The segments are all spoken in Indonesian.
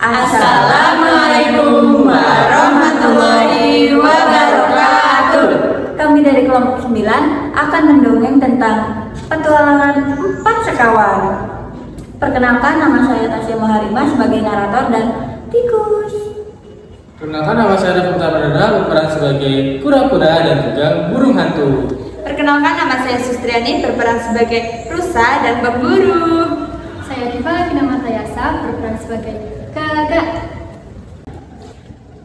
Assalamualaikum warahmatullahi wabarakatuh. Kami dari kelompok 9 akan mendongeng tentang petualangan 4 sekawan. Perkenalkan, nama saya Tasya Maharima sebagai narator dan tikus. Perkenalkan, nama saya Raffi Pradana berperan sebagai kura-kura dan juga burung hantu. Perkenalkan, nama saya Sustriani berperan sebagai rusa dan pemburu. Saya Diva, nama saya Sam, berperan sebagai gagak.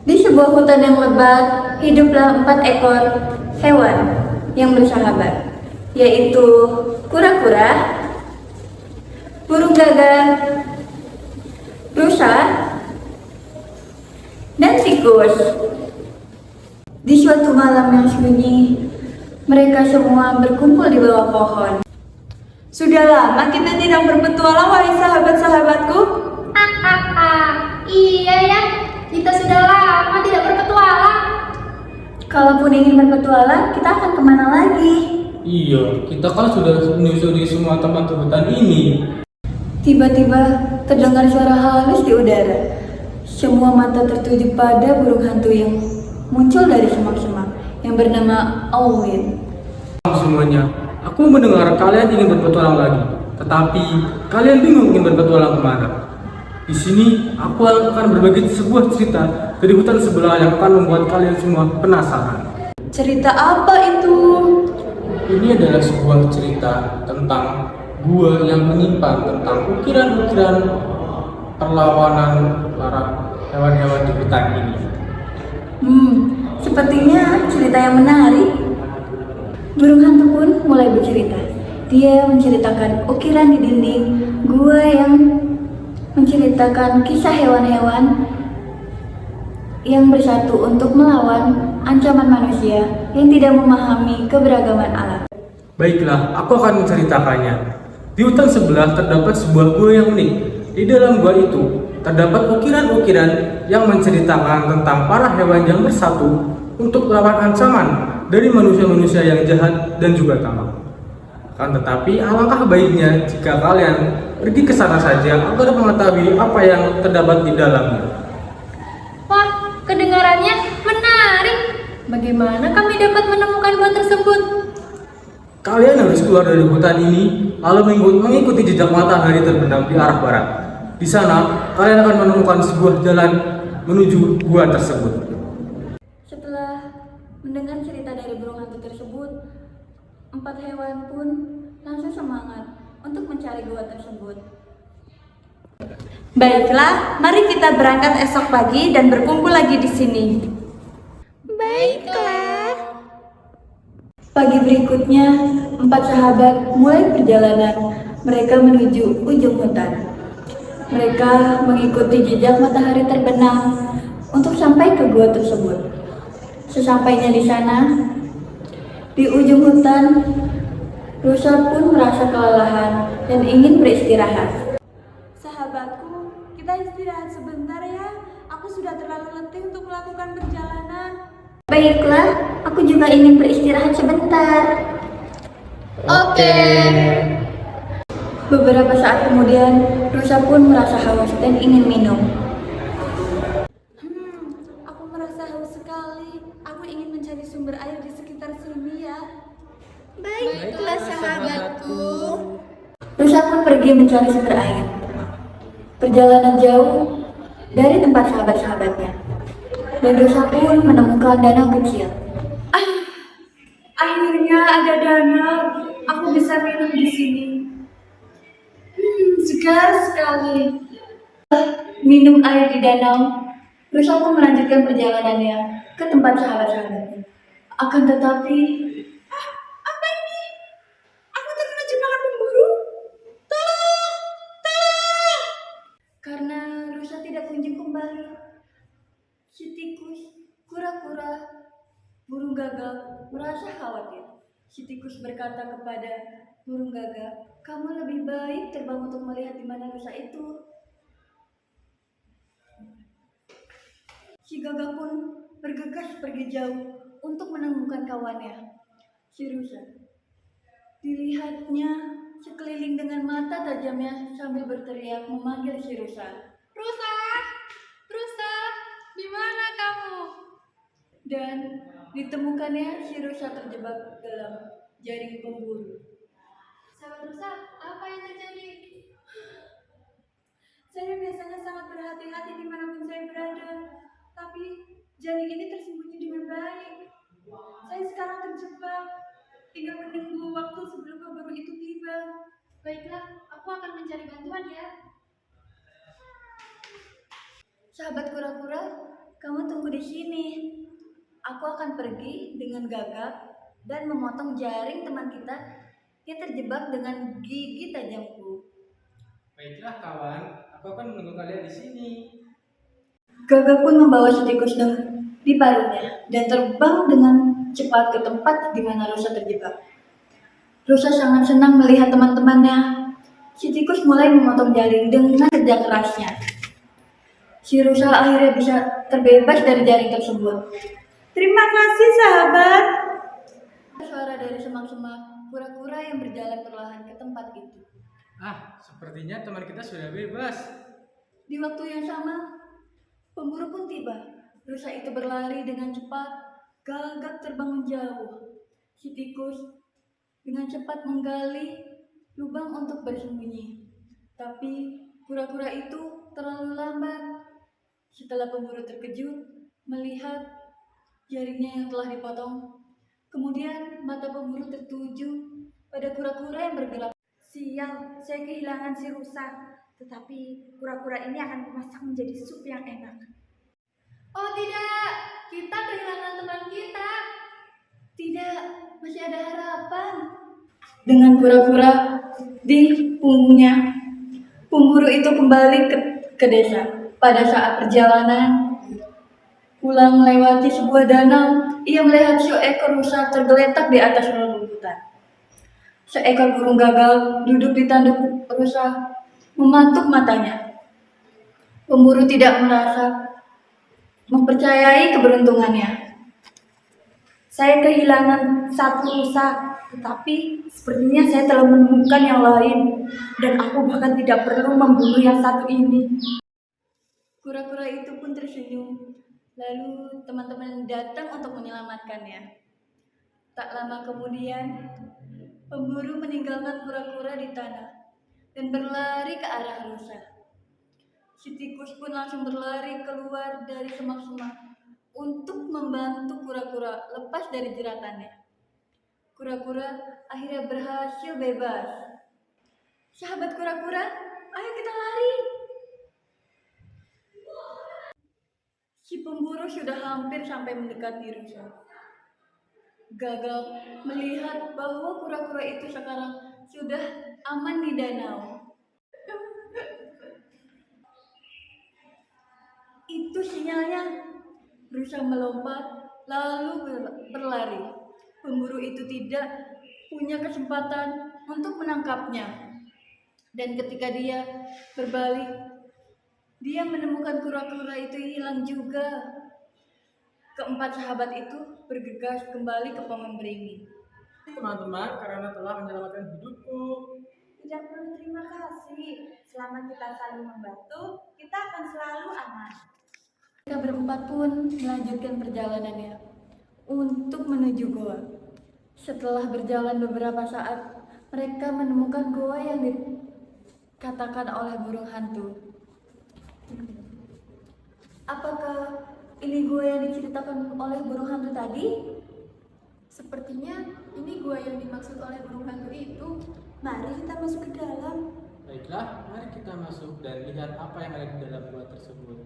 Di sebuah hutan yang lebat, hiduplah 4 ekor hewan yang bersahabat, yaitu kura-kura, burung gagak, rusa, dan tikus. Di suatu malam yang sunyi, mereka semua berkumpul di bawah pohon. Sudah lama kita tidak berpetualang, wahai sahabat-sahabatku. Iya ya, kita sudah lama tidak berpetualang. Kalaupun ingin berpetualang, kita akan kemana lagi? Iya, kita kan sudah menyusuri semua tempat hutan ini. Tiba-tiba terdengar suara halus di udara. Semua mata tertuju pada burung hantu yang muncul dari semak-semak yang bernama Alwin. Semuanya, aku mendengar kalian ingin berpetualang lagi, tetapi kalian bingung ingin berpetualang kemana. Di sini, aku akan berbagi sebuah cerita dari hutan sebelah yang akan membuat kalian semua penasaran. Cerita apa itu? Ini adalah sebuah cerita tentang gua yang menyimpan tentang ukiran-ukiran perlawanan para hewan-hewan di hutan ini. Sepertinya cerita yang menarik. Burung hantu pun mulai bercerita. Dia menceritakan ukiran di dinding gua yang menceritakan kisah hewan-hewan yang bersatu untuk melawan ancaman manusia yang tidak memahami keberagaman alam. Baiklah, aku akan menceritakannya. Di hutan sebelah terdapat sebuah gua yang unik. Di dalam gua itu terdapat ukiran-ukiran yang menceritakan tentang para hewan yang bersatu untuk melawan ancaman dari manusia-manusia yang jahat dan juga tamak. Akan tetapi, alangkah baiknya jika kalian pergi ke sana saja agar mengetahui apa yang terdapat di dalamnya. Wah, kedengarannya menarik. Bagaimana kami dapat menemukan gua tersebut? Kalian harus keluar dari hutan ini, lalu mengikuti jejak matahari terbenam di arah barat. Di sana, kalian akan menemukan sebuah jalan menuju gua tersebut. Setelah mendengar cerita dari burung hantu tersebut, 4 hewan pun langsung semangat untuk mencari gua tersebut. Baiklah, mari kita berangkat esok pagi dan berkumpul lagi di sini. Baiklah. Pagi berikutnya, 4 sahabat mulai perjalanan. Mereka menuju ujung hutan. Mereka mengikuti jejak matahari terbenam untuk sampai ke gua tersebut. Sesampainya di sana, di ujung hutan, rusa pun merasa kelelahan dan ingin beristirahat. Sahabatku, kita istirahat sebentar ya. Aku sudah terlalu letih untuk melakukan perjalanan. Baiklah, aku juga ingin beristirahat sebentar. Oke. Beberapa saat kemudian, rusa pun merasa haus dan ingin minum. Aku merasa haus sekali. Aku ingin mencari sumber air di sekitar sini ya. Baiklah sahabatku. Rusa pun pergi mencari sumber air. Perjalanan jauh dari tempat sahabat-sahabatnya. Dan rusa pun menemukan danau kecil. Akhirnya ada danau. Aku bisa minum di sini. Segar sekali. Minum air di danau, rusa pun melanjutkan perjalanannya ke tempat sahabat-sahabatnya. Akan tetapi, Apa ini? Aku terkena jebakan pemburu. Tolong! Tolong! karena rusa tidak kunjung kembali, si tikus, kura-kura, burung gagak merasa khawatir. Si tikus berkata kepada burung gagak, "Kamu lebih baik terbang untuk melihat di mana rusa itu." Si gagak pun bergegas pergi jauh untuk menemukan kawannya, si rusa. Dilihatnya sekeliling dengan mata tajamnya sambil berteriak memanggil si rusa. Rusa, Ditemukannya si rusa terjebak dalam jaring pemburu. Sahabat rusa, apa yang terjadi? Saya biasanya sangat berhati-hati dimanapun saya berada, tapi jaring ini tersembunyi dengan baik. Saya sekarang terjebak, tinggal menunggu waktu sebelum pemburu itu tiba. Baiklah, aku akan mencari bantuan ya. Sahabat kura-kura, kamu tunggu di sini. Aku akan pergi dengan gagak dan memotong jaring teman kita yang terjebak dengan gigi tajamku. Baiklah kawan, aku akan menunggu kalian di sini. Gagak pun membawa si tikus di paruhnya dan terbang dengan cepat ke tempat di mana rusa terjebak. Rusa sangat senang melihat teman-temannya. Si tikus mulai memotong jaring dengan kerja kerasnya. Si rusa akhirnya bisa terbebas dari jaring tersebut. Terima kasih sahabat. Suara dari semak-semak kura-kura yang berjalan perlahan ke tempat itu. Sepertinya teman kita sudah bebas. Di waktu yang sama, pemburu pun tiba. Rusa itu berlari dengan cepat, gagak terbang menjauh. Si tikus dengan cepat menggali lubang untuk bersembunyi. Tapi kura-kura itu terlalu lambat. Setelah pemburu terkejut melihat jaringnya yang telah dipotong, kemudian mata pemburu tertuju pada kura-kura yang bergerak. Sial, saya kehilangan si rusa. Tetapi kura-kura ini akan kumasak menjadi sup yang enak. Oh tidak, kita kehilangan teman kita. Tidak, masih ada harapan. Dengan kura-kura di punggungnya, pemburu itu kembali ke desa. Pada saat perjalanan pulang melewati sebuah danau, ia melihat seekor rusa tergeletak di atas rerumputan. Seekor burung gagak duduk di tanduk rusa, mematuk matanya. Pemburu tidak merasa mempercayai keberuntungannya. Saya kehilangan satu rusa, tetapi sepertinya saya telah menemukan yang lain. Dan aku bahkan tidak perlu membunuh yang satu ini. Kura-kura itu pun tersenyum. Lalu teman-teman datang untuk menyelamatkannya. Tak lama kemudian, pemburu meninggalkan kura-kura di tanah dan berlari ke arah rusa. Si tikus pun langsung berlari keluar dari semak-semak untuk membantu kura-kura lepas dari jeratannya. Kura-kura akhirnya berhasil bebas. Sahabat kura-kura, ayo kita lari. Si pemburu sudah hampir sampai mendekati rusa. Gagak melihat bahwa kura-kura itu sekarang sudah aman di danau. Itu sinyalnya. Rusa melompat lalu berlari. Pemburu itu tidak punya kesempatan untuk menangkapnya. Dan ketika dia berbalik, dia menemukan kura-kura itu hilang juga. Keempat sahabat itu bergegas kembali ke pohon beringin. Teman-teman, karena telah menyelamatkan hidupku. Tidak perlu terima kasih. Selama kita saling membantu, kita akan selalu aman. Mereka berempat pun melanjutkan perjalanannya untuk menuju goa. Setelah berjalan beberapa saat, mereka menemukan goa yang dikatakan oleh burung hantu. Apakah ini gua yang diceritakan oleh burung hantu tadi? Sepertinya ini gua yang dimaksud oleh burung hantu itu. Mari kita masuk ke dalam. Baiklah, mari kita masuk dan lihat apa yang ada di dalam gua tersebut.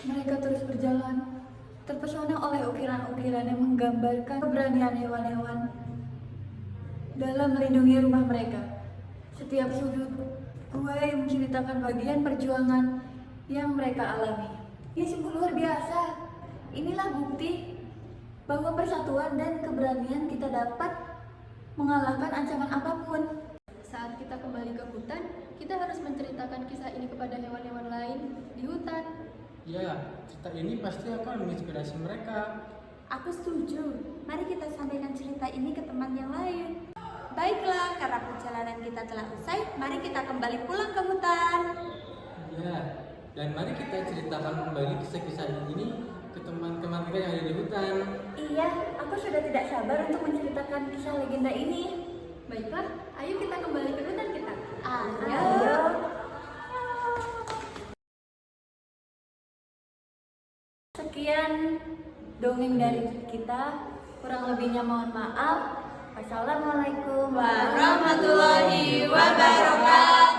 Mereka terus berjalan, terpesona oleh ukiran-ukiran yang menggambarkan keberanian hewan-hewan dalam melindungi rumah mereka. Setiap sudut gua yang menceritakan bagian perjuangan yang mereka alami. Ini sungguh luar biasa. Inilah bukti bahwa persatuan dan keberanian kita dapat mengalahkan ancaman apapun. Saat kita kembali ke hutan, kita harus menceritakan kisah ini kepada hewan-hewan lain di hutan. Ya, cerita ini pasti akan menginspirasi mereka. Aku setuju. Mari kita sampaikan cerita ini ke teman yang lain. Baiklah, karena perjalanan kita telah usai, mari kita kembali pulang ke hutan. Ya, Dan mari kita ceritakan kembali kisah-kisah ini ke teman-teman kita yang ada di hutan. Iya, aku sudah tidak sabar untuk menceritakan kisah legenda ini. Baiklah, ayo kita kembali ke hutan kita. Ayo. Sekian dongeng dari kita. Kurang lebihnya mohon maaf. Wassalamualaikum warahmatullahi wabarakatuh.